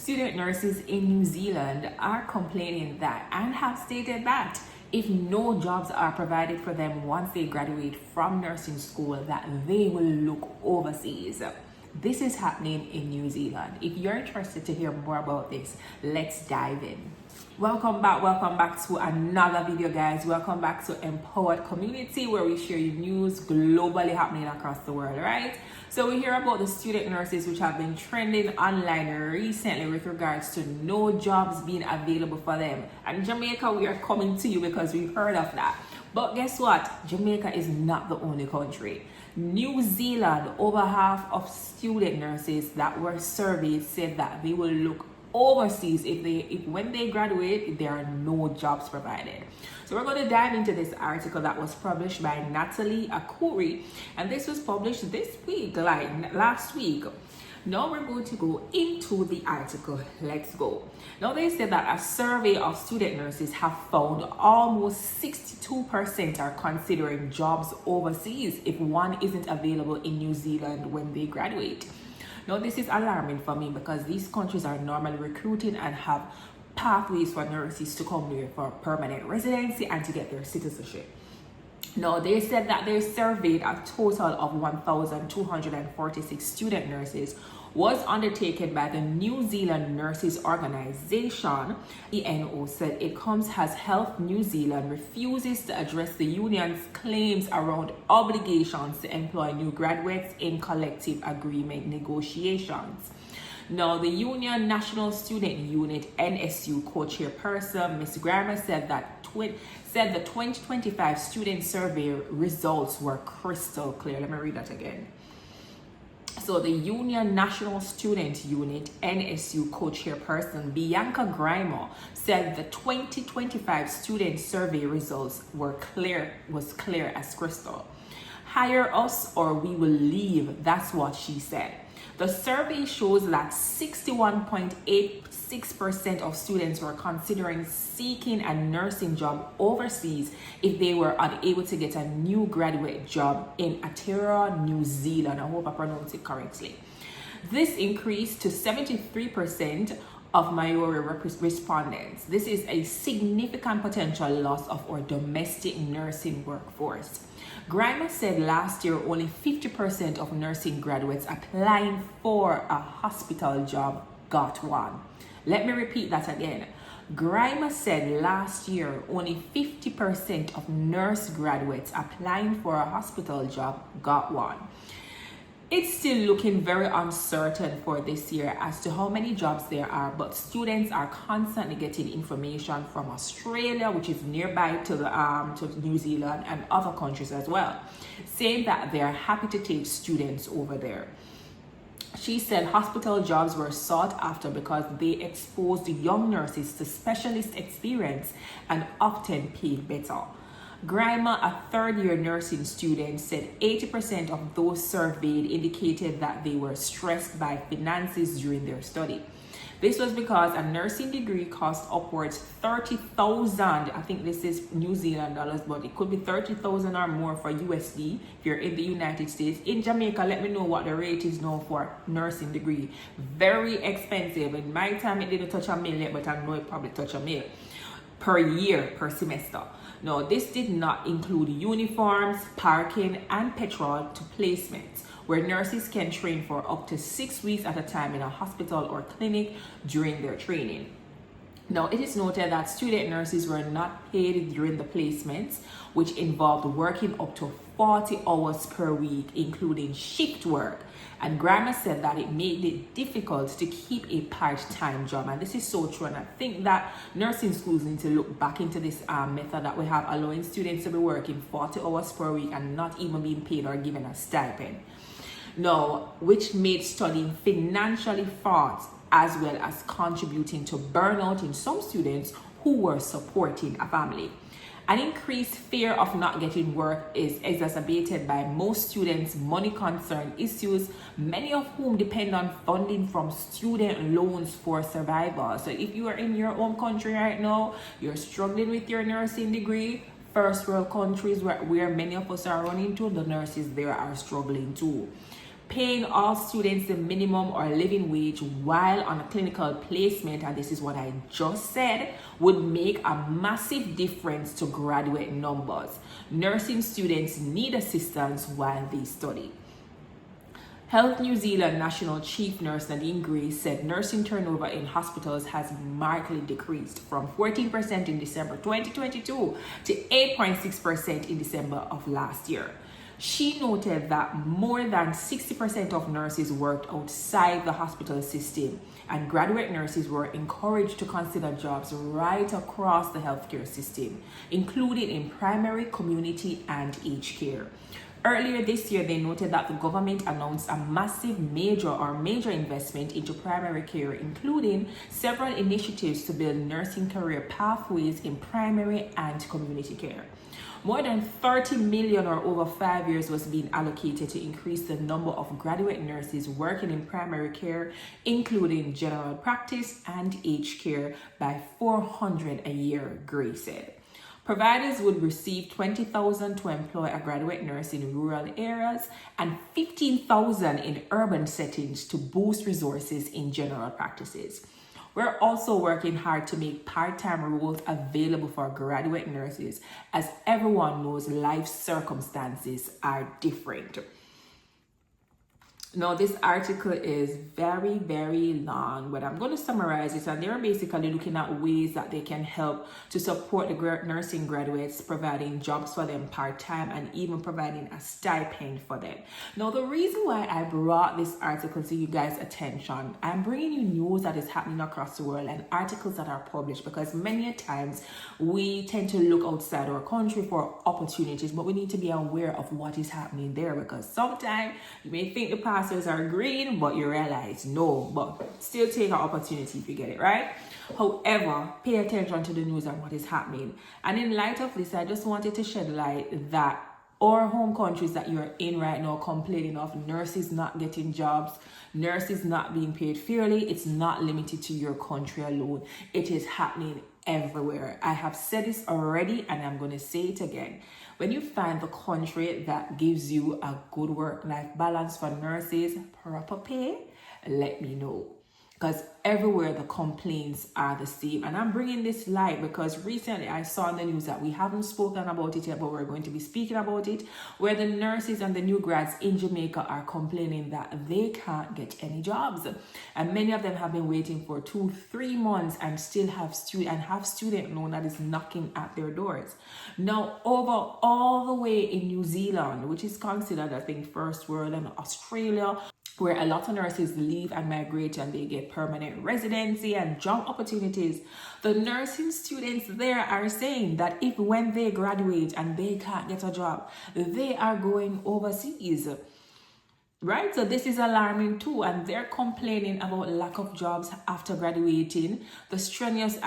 student nurses in New Zealand are complaining that and have stated that if no jobs are provided for them once they graduate from nursing school, that they will look overseas. This is happening in New Zealand. If you're interested to hear more about this, let's dive in. Welcome back to another video, guys. Welcome back to Empowered Community, where we share you news globally happening across the world, right? So we hear about the student nurses which have been trending online recently with regards to no jobs being available for them. And Jamaica, we are coming to you because we've heard of that. But guess what? Jamaica is not the only country. New Zealand, over half of student nurses that were surveyed said that they will look overseas if when they graduate there are no jobs provided. So we're going to dive into this article that was published by Natalie Akuri, and this was published this week, like last week. Now we're going to go into the article. Let's go. Now they said that a survey of student nurses have found almost 62% are considering jobs overseas if one isn't available in New Zealand when they graduate. Now this is alarming for me because these countries are normally recruiting and have pathways for nurses to come here for permanent residency and to get their citizenship. Now they said that they surveyed a total of 1,246 student nurses was undertaken by the New Zealand Nurses Organization. ENO said it comes as Health New Zealand refuses to address the union's claims around obligations to employ new graduates in collective agreement negotiations. Now, the Union National Student Unit NSU co-chairperson Ms. Grammer said that the 2025 student survey results were crystal clear. Let me read that again. So the Union National Student Unit NSU co-chairperson Bianca Grimer said the 2025 student survey results were clear as crystal. Hire us or we will leave, that's what she said. The survey shows that 61.86% of students were considering seeking a nursing job overseas if they were unable to get a new graduate job in Aotearoa, New Zealand. I hope I pronounced it correctly. This increased to 73% of Maori respondents. This is a significant potential loss of our domestic nursing workforce. Grimer said last year only 50% of nursing graduates applying for a hospital job got one. Let me repeat that again. Grimer said last year only 50% of nurse graduates applying for a hospital job got one. It's still looking very uncertain for this year as to how many jobs there are, but students are constantly getting information from Australia, which is nearby to New Zealand and other countries as well, saying that they are happy to take students over there. She said hospital jobs were sought after because they exposed young nurses to specialist experience and often paid better. Grimer, a third-year nursing student, said 80% of those surveyed indicated that they were stressed by finances during their study. This was because a nursing degree cost upwards 30,000. I think this is New Zealand dollars, but it could be 30,000 or more for USD if you're in the United States. In Jamaica, let me know what the rate is now for nursing degree. Very expensive. In my time, it didn't touch a million, but I know it probably touch a million per year, per semester. Now, this did not include uniforms, parking, and petrol to placements, where nurses can train for up to 6 weeks at a time in a hospital or clinic during their training. Now, it is noted that student nurses were not paid during the placements, which involved working up to 40 hours per week, including shift work. And Grimer said that it made it difficult to keep a part-time job. And this is so true. And I think that nursing schools need to look back into this method that we have, allowing students to be working 40 hours per week and not even being paid or given a stipend. Now, which made studying financially fraught, as well as contributing to burnout in some students who were supporting a family. An increased fear of not getting work is exacerbated by most students' money concern issues, many of whom depend on funding from student loans for survival. So if you are in your own country right now, you're struggling with your nursing degree, first world countries where many of us are running to, the nurses there are struggling too. Paying all students the minimum or living wage while on a clinical placement, and this is what I just said, would make a massive difference to graduate numbers. Nursing students need assistance while they study. Health New Zealand National Chief Nurse Nadine Gray said nursing turnover in hospitals has markedly decreased from 14% in December 2022 to 8.6% in December of last year. She noted that more than 60% of nurses worked outside the hospital system, and graduate nurses were encouraged to consider jobs right across the healthcare system, including in primary, community, and aged care. Earlier this year, they noted that the government announced a massive major investment into primary care, including several initiatives to build nursing career pathways in primary and community care. More than 30 million or over 5 years was being allocated to increase the number of graduate nurses working in primary care, including general practice and aged care, by 400 a year, Gray said. Providers would receive $20,000 to employ a graduate nurse in rural areas and $15,000 in urban settings to boost resources in general practices. We're also working hard to make part-time roles available for graduate nurses, as everyone knows life circumstances are different. Now, this article is very, very long, but I'm going to summarize it. And they're basically looking at ways that they can help to support the nursing graduates, providing jobs for them part-time and even providing a stipend for them. Now, the reason why I brought this article to you guys' attention, I'm bringing you news that is happening across the world and articles that are published, because many times we tend to look outside our country for opportunities, but we need to be aware of what is happening there, because sometimes you may think the pastors are green, but you realize no, but still take an opportunity if you get it, right? However, pay attention to the news and what is happening. And in light of this, I just wanted to shed light that our home countries that you're in right now complaining of nurses not getting jobs, nurses not being paid fairly, it's not limited to your country alone. It is happening everywhere. I have said this already and I'm going to say it again. When you find the country that gives you a good work-life balance for nurses, proper pay, let me know. Because everywhere the complaints are the same. And I'm bringing this light because recently I saw in the news that we haven't spoken about it yet, but we're going to be speaking about it, where the nurses and the new grads in Jamaica are complaining that they can't get any jobs. And many of them have been waiting for 2-3 months and still have student loan that is knocking at their doors. Now, over all the way in New Zealand, which is considered, I think, first world, and Australia, where a lot of nurses leave and migrate and they get permanent residency and job opportunities, the nursing students there are saying that if when they graduate and they can't get a job, they are going overseas. Right, so this is alarming too, and they're complaining about lack of jobs after graduating, the strenuous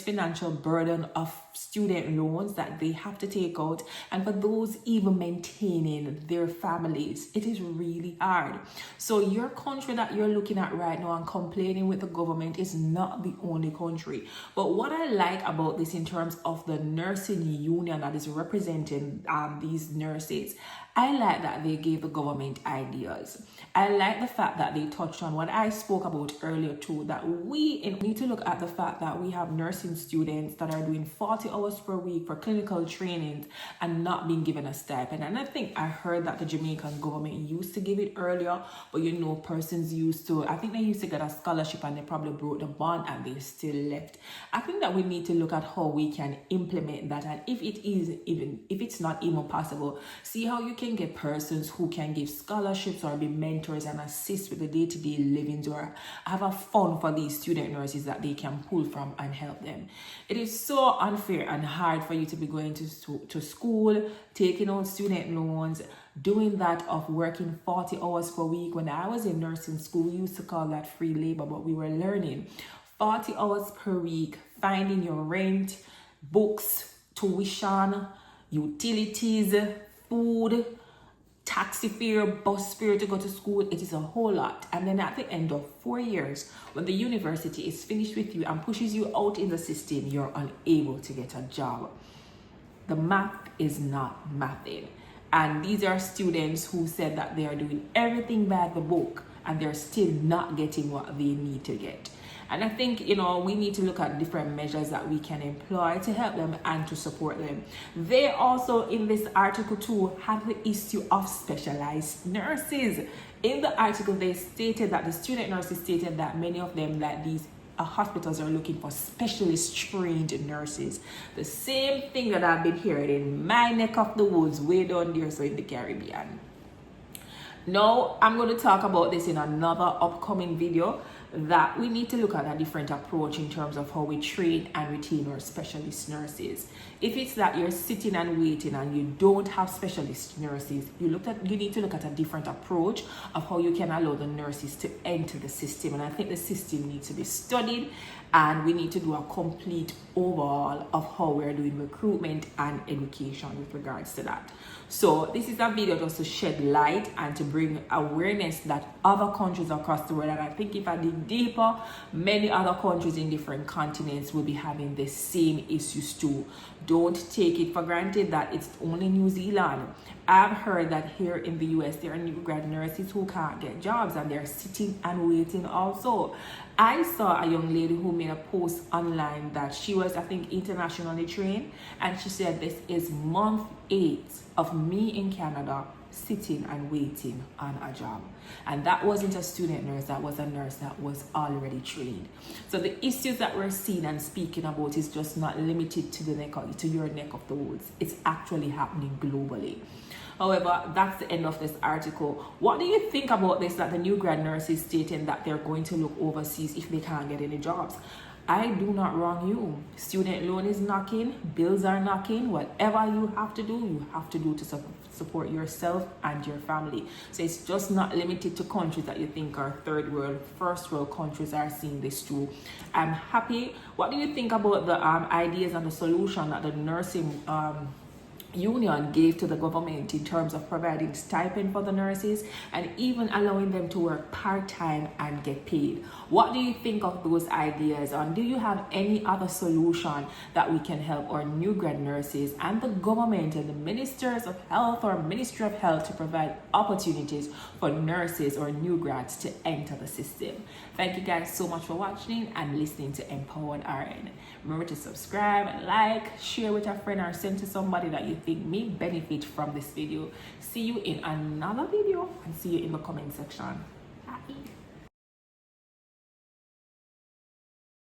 financial burden of student loans that they have to take out, and for those even maintaining their families, it is really hard. So your country that you're looking at right now and complaining with the government is not the only country. But what I like about this in terms of the nursing union that is representing these nurses, I like that they gave the government ideas. I like the fact that they touched on what I spoke about earlier too, that we need to look at the fact that we have nursing students that are doing 40 hours per week for clinical trainings and not being given a stipend. And I think I heard that the Jamaican government used to give it earlier, but you know, persons used to, I think they used to get a scholarship and they probably broke the bond and they still left. I think that we need to look at how we can implement that, and if it's not even possible, see how you can get persons who can give scholarships or be mentors and assist with the day-to-day livings, or have a fund for these student nurses that they can pull from and help them. It is so unfair and hard for you to be going to school, taking out student loans, doing that of working 40 hours per week. When I was in nursing school, we used to call that free labor, but we were learning 40 hours per week, finding your rent, books, tuition, utilities, food, taxi fare, bus fare to go to school. It is a whole lot. And then at the end of 4 years, when the university is finished with you and pushes you out in the system, you're unable to get a job. The math is not mathing. And these are students who said that they are doing everything by the book and they're still not getting what they need to get. And I think, we need to look at different measures that we can employ to help them and to support them. They also, in this article too, have the issue of specialized nurses. In the article, they stated that the student nurses stated that many of them, that these hospitals are looking for specialist trained nurses. The same thing that I've been hearing in my neck of the woods, way down there, so in the Caribbean. Now, I'm going to talk about this in another upcoming video, that we need to look at a different approach in terms of how we train and retain our specialist nurses. If it's that you're sitting and waiting and you don't have specialist nurses, you need to look at a different approach of how you can allow the nurses to enter the system. And I think the system needs to be studied, and we need to do a complete overhaul of how we're doing recruitment and education with regards to that. So this is a video just to shed light and to bring awareness that other countries across the world, and I think if I dig deeper, many other countries in different continents will be having the same issues too. Don't take it for granted that it's only New Zealand. I've heard that here in the US there are new grad nurses who can't get jobs and they're sitting and waiting also. I saw a young lady who made a post online that she was, I think, internationally trained, and she said, this is month 8 of me in Canada sitting and waiting on a job. And that wasn't a student nurse, that was a nurse that was already trained. So the issues that we're seeing and speaking about is just not limited to your neck of the woods. It's actually happening globally. However, that's the end of this article. What do you think about this, that the new grad nurse is stating that they're going to look overseas if they can't get any jobs? I do not wrong you. Student loan is knocking, bills are knocking. Whatever you have to do to support yourself and your family. So it's just not limited to countries that you think are third world, first world countries are seeing this too. I'm happy. What do you think about the ideas and the solution that the nursing union gave to the government in terms of providing stipend for the nurses and even allowing them to work part-time and get paid? What do you think of those ideas, and do you have any other solution that we can help our new grad nurses and the government and the ministers of health or Ministry of Health to provide opportunities for nurses or new grads to enter the system? Thank you guys so much for watching and listening to Empowered RN. Remember to subscribe and like, share with a friend, or send to somebody that you think may benefit from this video. See you in another video and see you in the comment section. Bye.